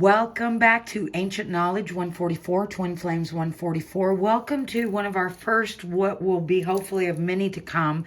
Welcome back to Ancient Knowledge 144, Twin Flames 144. Welcome to one of our first, what will be hopefully of many to come,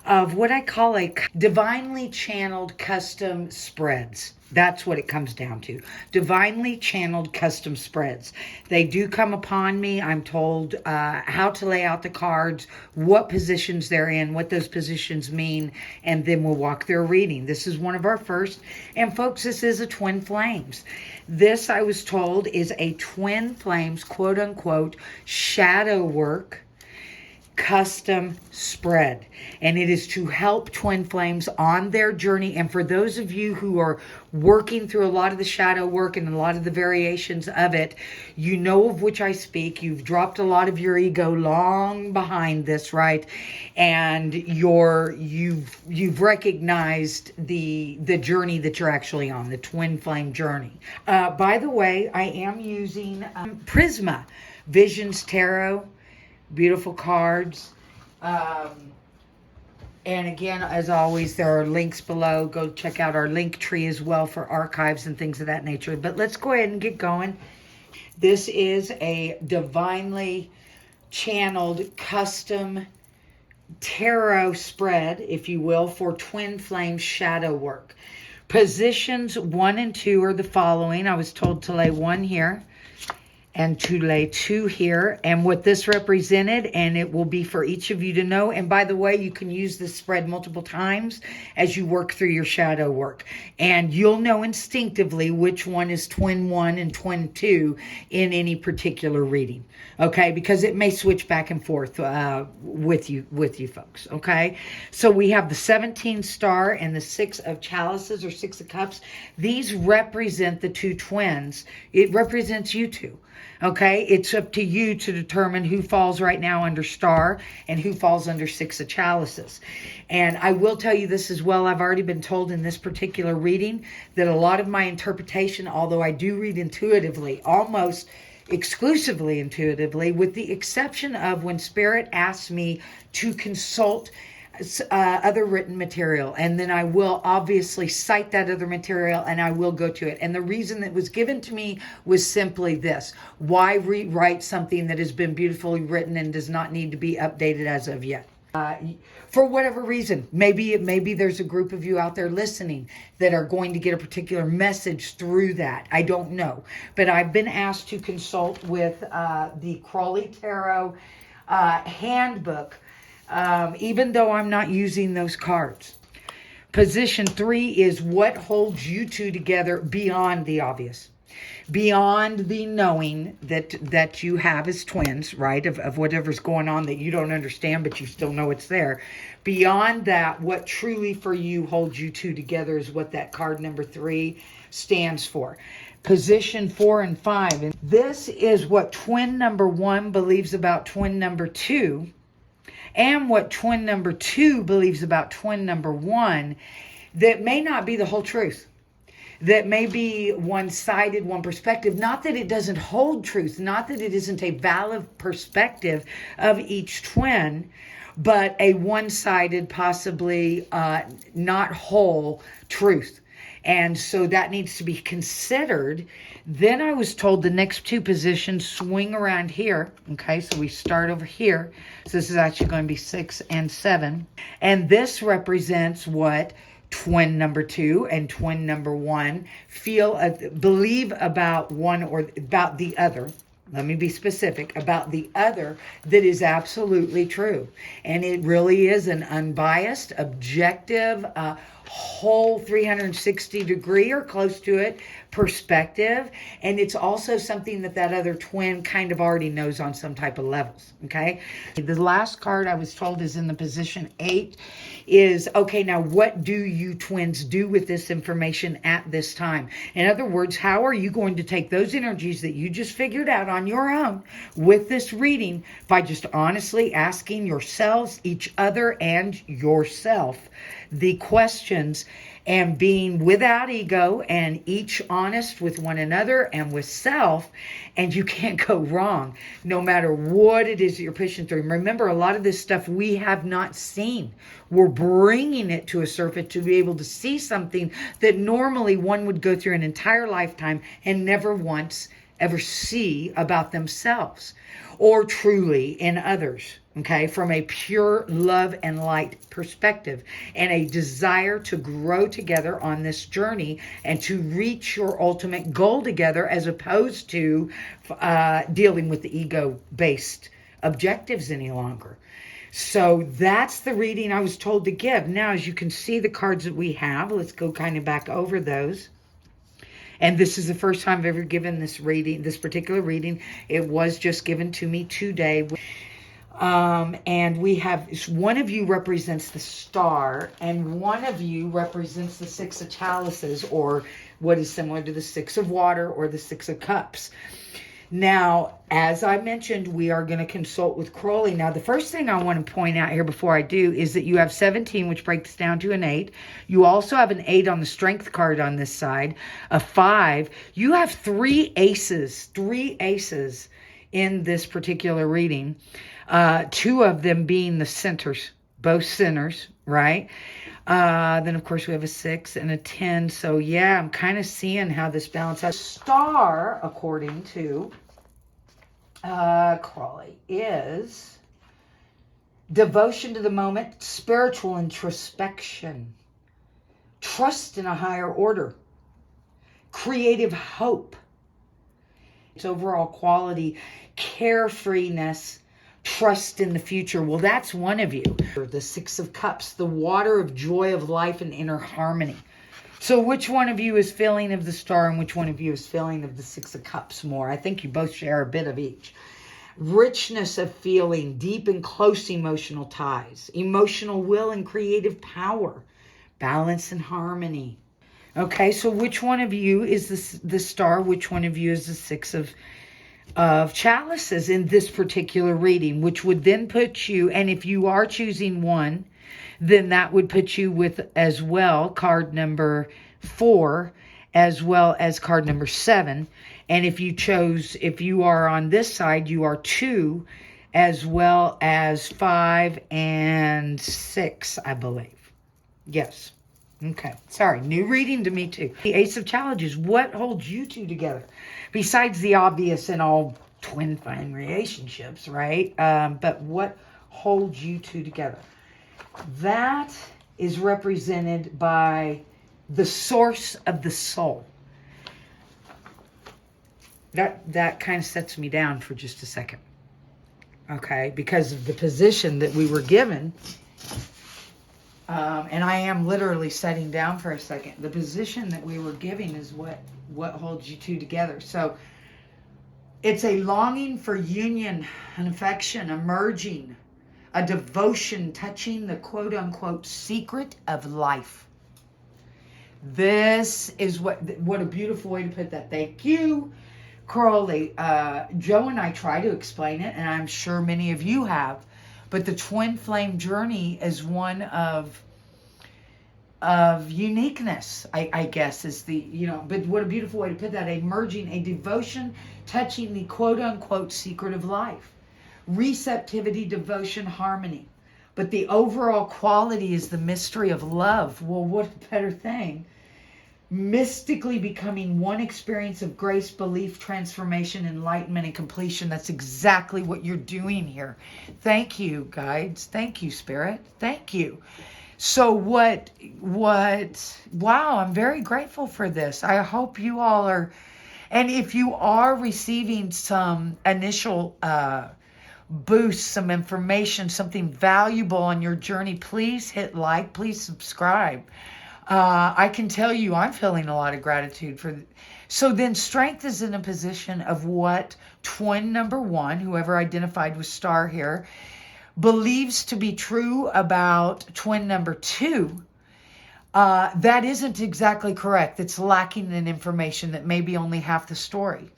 of what I call a divinely channeled custom spreads. That's what it comes down to. Divinely channeled custom spreads. They do come upon me. I'm told how to lay out the cards, what positions they're in, what those positions mean, and then we'll walk through a reading. This is one of our first. And folks, this is a Twin Flames. This, I was told, is a Twin Flames, quote unquote, shadow work custom spread, and it is to help Twin Flames on their journey. And for those of you who are working through a lot of the shadow work and a lot of the variations of it, you know of which I speak. You've dropped a lot of your ego long behind this, right? And you've recognized the journey that you're actually on, the Twin Flame journey. By the way, I am using Prisma Visions Tarot. Beautiful cards. And again, as always, there are links below. Go check out our link tree as well for archives and things of that nature. But let's go ahead and get going. This is a divinely channeled custom tarot spread, if you will, for Twin Flame shadow work. Positions 1 and 2 are the following. I was told to lay 1 here and to lay 2 here, and what this represented, and it will be for each of you to know. And by the way, you can use this spread multiple times as you work through your shadow work, and you'll know instinctively which one is Twin 1 and Twin 2 in any particular reading, okay? Because it may switch back and forth with you folks, okay? So we have the 17 star and the 6 of chalices, or 6 of cups. These represent the 2 twins. It represents you two. Okay, it's up to you to determine who falls right now under star and who falls under 6 of chalices. And I will tell you this as well. I've already been told in this particular reading that a lot of my interpretation, although I do read intuitively, almost exclusively intuitively, with the exception of when Spirit asks me to consult other written material, and then I will obviously cite that other material and I will go to it. And the reason that was given to me was simply this: why rewrite something that has been beautifully written and does not need to be updated as of yet? For whatever reason, maybe there's a group of you out there listening that are going to get a particular message through that. I don't know, but I've been asked to consult with the Crowley Tarot Handbook, even though I'm not using those cards. Position 3 is what holds you two together beyond the obvious, beyond the knowing that you have as twins, right? Of whatever's going on that you don't understand, but you still know it's there. Beyond that, what truly for you holds you two together is what that card number 3 stands for. Position 4 and 5. And this is what twin number 1 believes about twin number 2. And what twin number 2 believes about twin number 1, that may not be the whole truth. That may be one-sided, one perspective. Not that it doesn't hold truth, not that it isn't a valid perspective of each twin, but a one-sided, possibly not whole truth. And so that needs to be considered. Then I was told the next 2 positions swing around here. Okay, so we start over here. So this is actually going to be 6 and 7. And this represents what twin number 2 and twin number 1 believe about one or about the other. Let me be specific about the other, that is absolutely true. And it really is an unbiased, objective, whole 360 degree or close to it perspective. And it's also something that other twin kind of already knows on some type of levels. Okay. The last card I was told is in the position 8 is, okay, now what do you twins do with this information at this time? In other words, how are you going to take those energies that you just figured out on your own with this reading by just honestly asking yourselves, each other, and yourself the questions, and being without ego and each honest with one another and with self, and you can't go wrong no matter what it is that you're pushing through. Remember, a lot of this stuff we have not seen. We're bringing it to a surface to be able to see something that normally one would go through an entire lifetime and never once ever see about themselves or truly in others. Okay, from a pure love and light perspective, and a desire to grow together on this journey and to reach your ultimate goal together, as opposed to dealing with the ego-based objectives any longer. So that's the reading I was told to give. Now, as you can see the cards that we have, let's go kind of back over those. And this is the first time I've ever given this reading, this particular reading. It was just given to me today. And we have, one of you represents the star, and one of you represents the Six of Chalices, or what is similar to the Six of Water or the Six of Cups. Now, as I mentioned, we are going to consult with Crowley. Now, the first thing I want to point out here before I do is that you have 17, which breaks down to an 8. You also have an 8 on the strength card on this side, a 5. You have 3 aces in this particular reading. 2 of them being the centers, both centers, right? Then, of course, we have a 6 and a 10. So, yeah, I'm kind of seeing how this balances out. Star, according to Crowley, is devotion to the moment, spiritual introspection, trust in a higher order, creative hope, its overall quality, carefreeness, trust in the future. Well, that's one of you. The Six of Cups, the water of joy of life and inner harmony. So which one of you is feeling of the star and which one of you is feeling of the Six of Cups more? I think you both share a bit of each. Richness of feeling, deep and close emotional ties, emotional will and creative power, balance and harmony. Okay, so which one of you is the star? Which one of you is the Six of Chalices in this particular reading, which would then put you, and if you are choosing one, then that would put you with as well card number 4 as well as card number 7. And if you are on this side, you are 2 as well as 5 and 6, I believe. Yes. Okay. Sorry. New reading to me too. The Ace of Challenges. What holds you two together? Besides the obvious in all twin flame relationships, right? But what holds you two together? That is represented by the source of the soul. That kind of sets me down for just a second. Okay? Because of the position that we were given. And I am literally setting down for a second. The position that we were giving is what holds you two together. So it's a longing for union, an affection, a merging, a devotion touching the quote-unquote secret of life. This is what a beautiful way to put that. Thank you, Crowley. Joe and I try to explain it, and I'm sure many of you have. But the twin flame journey is one of uniqueness, I guess, is the, but what a beautiful way to put that. A merging, a devotion touching the quote-unquote secret of life. Receptivity, devotion, harmony. But the overall quality is the mystery of love. Well, what a better thing. Mystically becoming one experience of grace, belief, transformation, enlightenment, and completion. That's exactly what you're doing here. Thank you, guides. Thank you, Spirit. Thank you. So wow, I'm very grateful for this. I hope you all are, and if you are receiving some initial boost, some information, something valuable on your journey, please hit like, please subscribe. I can tell you I'm feeling a lot of gratitude for. So then strength is in a position of what twin number 1, whoever identified with star here, believes to be true about twin number 2. That isn't exactly correct. It's lacking in information, that may be only half the story.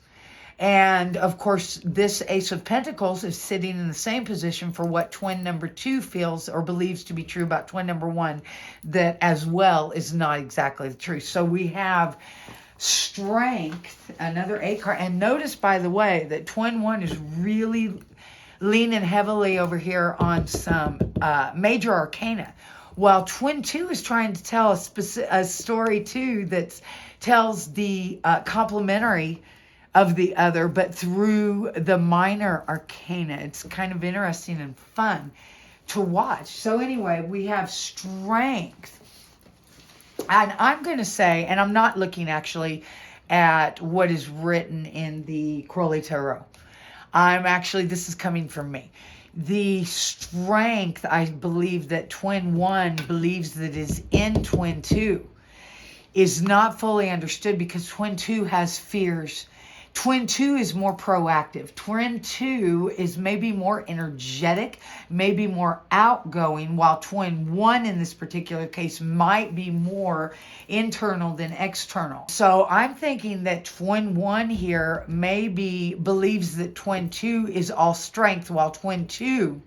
And of course, this Ace of Pentacles is sitting in the same position for what twin number 2 feels or believes to be true about twin number 1, that as well is not exactly the truth. So we have strength, another 8 card. And notice, by the way, that twin 1 is really leaning heavily over here on some major arcana, while twin 2 is trying to tell a story too that tells the complementary of the other, but through the minor arcana. It's kind of interesting and fun to watch. So anyway, we have strength. And I'm going to say, and I'm not looking actually at what is written in the Crowley Tarot. This is coming from me. The strength, I believe, that twin 1 believes that is in twin 2 is not fully understood, because twin 2 has fears. Twin 2 is more proactive. Twin 2 is maybe more energetic, maybe more outgoing, while twin 1 in this particular case might be more internal than external. So I'm thinking that twin 1 here maybe believes that twin 2 is all strength, while twin 2,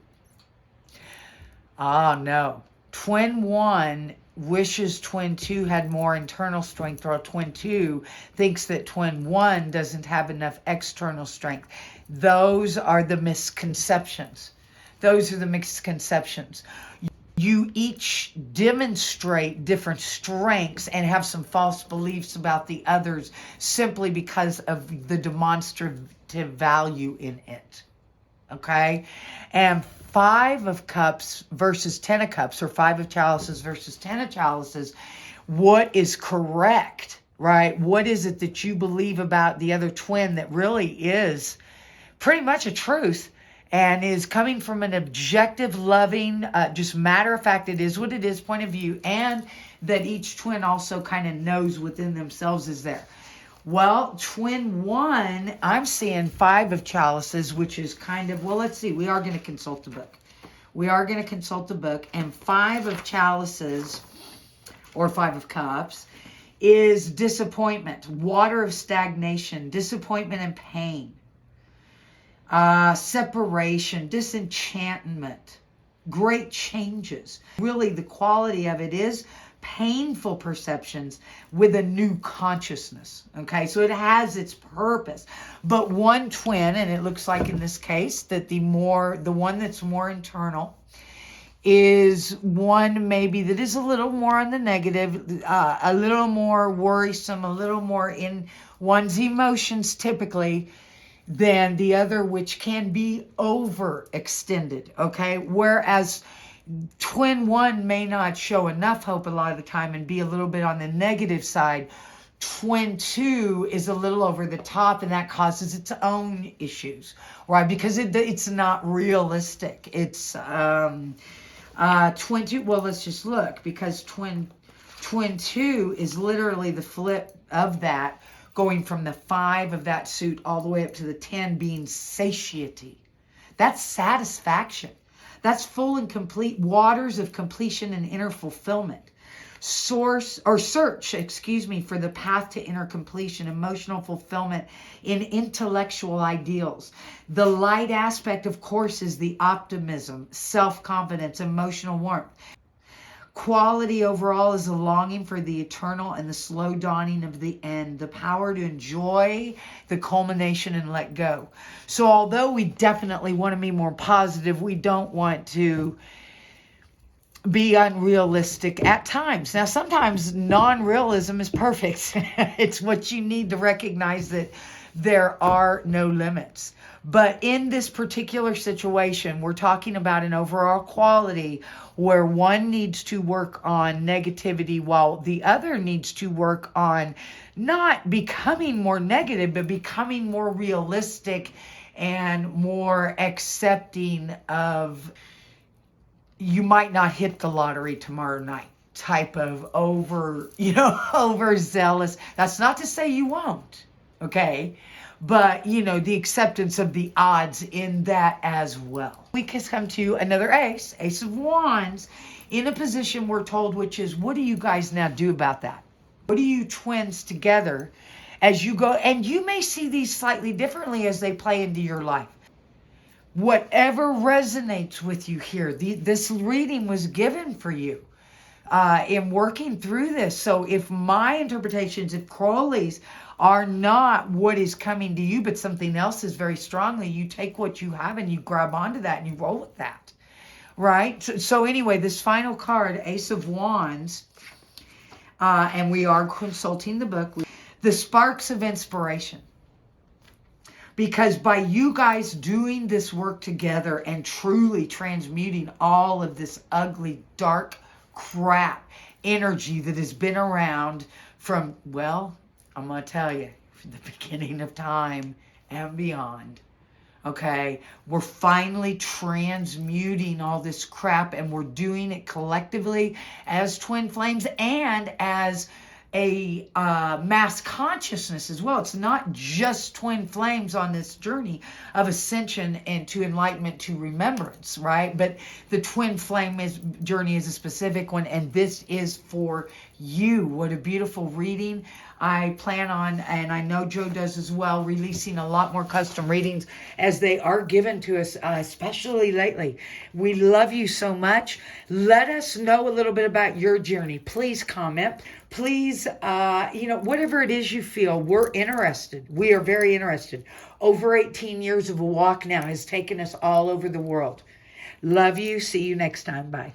no, twin 1 wishes twin 2 had more internal strength, while twin 2 thinks that twin 1 doesn't have enough external strength. Those are the misconceptions. You each demonstrate different strengths and have some false beliefs about the others simply because of the demonstrative value in it. Okay? And 5 of Cups versus 10 of Cups, or 5 of Chalices versus 10 of Chalices, what is correct, right? What is it that you believe about the other twin that really is pretty much a truth and is coming from an objective, loving, just matter of fact, it is what it is point of view, and that each twin also kind of knows within themselves is there. Well, twin 1, I'm seeing 5 of Chalices, which is kind of, well, let's see. We are going to consult the book. And 5 of Chalices, or 5 of Cups, is disappointment, water of stagnation, disappointment and pain, separation, disenchantment, great changes. Really, the quality of it is painful perceptions with a new consciousness. Okay, so it has its purpose. But one twin, and it looks like in this case that the one that's more internal is one maybe that is a little more on the negative, a little more worrisome, a little more in one's emotions typically than the other, which can be overextended. Okay, whereas twin 1 may not show enough hope a lot of the time and be a little bit on the negative side. Twin 2 is a little over the top, and that causes its own issues, right? Because it's not realistic. It's twin 2. Well, let's just look, because twin 2 is literally the flip of that, going from the 5 of that suit all the way up to the 10 being satiety. That's satisfaction. That's full and complete waters of completion and inner fulfillment. Search for the path to inner completion, emotional fulfillment in intellectual ideals. The light aspect, of course, is the optimism, self-confidence, emotional warmth. Quality overall is a longing for the eternal and the slow dawning of the end, the power to enjoy the culmination and let go. So although we definitely want to be more positive, we don't want to be unrealistic at times. Now, sometimes non-realism is perfect. It's what you need to recognize that there are no limits. But in this particular situation, we're talking about an overall quality where one needs to work on negativity while the other needs to work on not becoming more negative, but becoming more realistic and more accepting of you might not hit the lottery tomorrow night type of overzealous. That's not to say you won't, okay? But, the acceptance of the odds in that as well. We can come to another Ace of Wands, in a position we're told, which is, what do you guys now do about that? What do you twins together as you go. And you may see these slightly differently as they play into your life. Whatever resonates with you here, this reading was given for you in working through this. So if my interpretations, if Crowley's are not what is coming to you, but something else is very strongly, you take what you have and you grab onto that and you roll with that, right? So anyway, this final card, Ace of Wands, and we are consulting the book, the sparks of inspiration. Because by you guys doing this work together and truly transmuting all of this ugly, dark crap energy that has been around from, well, I'm going to tell you, from the beginning of time and beyond, okay? We're finally transmuting all this crap, and we're doing it collectively as twin flames and as a mass consciousness as well. It's not just twin flames on this journey of ascension and to enlightenment to remembrance, right? But the twin flame journey is a specific one, and this is for you. What a beautiful reading. I plan on, and I know Joe does as well, releasing a lot more custom readings as they are given to us, especially lately. We love you so much. Let us know a little bit about your journey. Please comment. Please, whatever it is you feel, we're interested. We are very interested. Over 18 years of a walk now has taken us all over the world. Love you. See you next time. Bye.